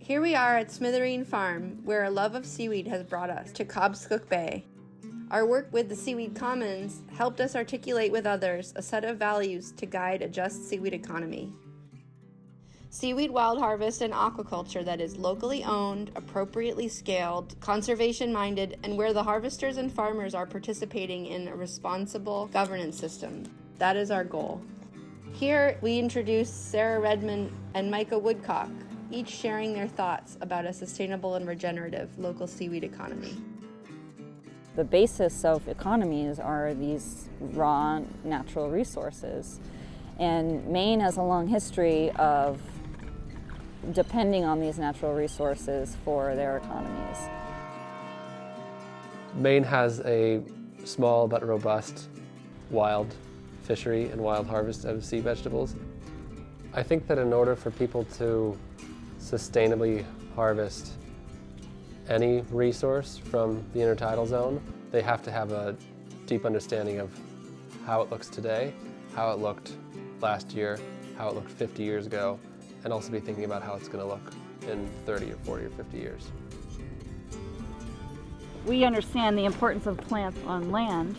Here we are at Smithereen Farm, where a love of seaweed has brought us to Cobscook Bay. Our work with the Seaweed Commons helped us articulate with others a set of values to guide a just seaweed economy. Seaweed wild harvest and aquaculture that is locally owned, appropriately scaled, conservation-minded, and where the harvesters and farmers are participating in a responsible governance system. That is our goal. Here we introduce Sarah Redmond and Micah Woodcock, each sharing their thoughts about a sustainable and regenerative local seaweed economy. The basis of economies are these raw natural resources. And Maine has a long history of depending on these natural resources for their economies. Maine has a small but robust wild fishery and wild harvest of sea vegetables. I think that in order for people to sustainably harvest any resource from the intertidal zone, they have to have a deep understanding of how it looks today, how it looked last year, how it looked 50 years ago, and also be thinking about how it's going to look in 30 or 40 or 50 years. We understand the importance of plants on land.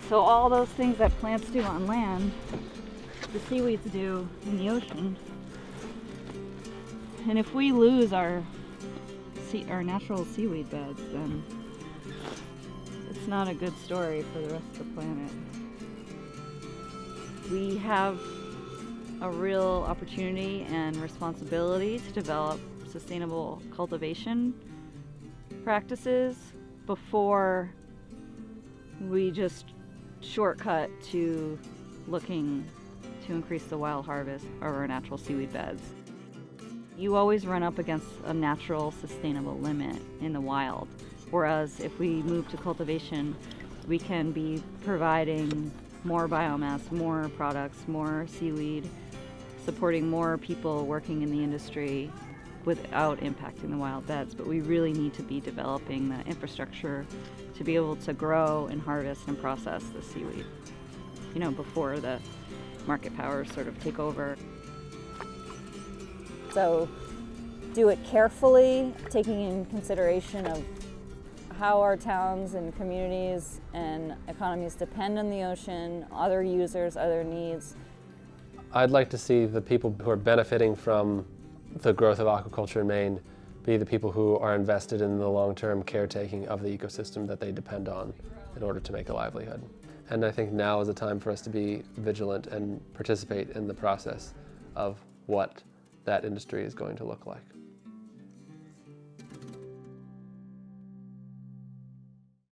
So all those things that plants do on land, the seaweeds do in the ocean. And if we lose our natural seaweed beds, then it's not a good story for the rest of the planet. We have a real opportunity and responsibility to develop sustainable cultivation practices before we just shortcut to looking to increase the wild harvest of our natural seaweed beds. You always run up against a natural sustainable limit in the wild, whereas if we move to cultivation, we can be providing more biomass, more products, more seaweed, supporting more people working in the industry without impacting the wild beds. But we really need to be developing the infrastructure to be able to grow and harvest and process the seaweed, before the market powers sort of take over. So do it carefully, taking in consideration of how our towns and communities and economies depend on the ocean, other users, other needs. I'd like to see the people who are benefiting from the growth of aquaculture in Maine be the people who are invested in the long-term caretaking of the ecosystem that they depend on in order to make a livelihood. And I think now is the time for us to be vigilant and participate in the process of what that industry is going to look like.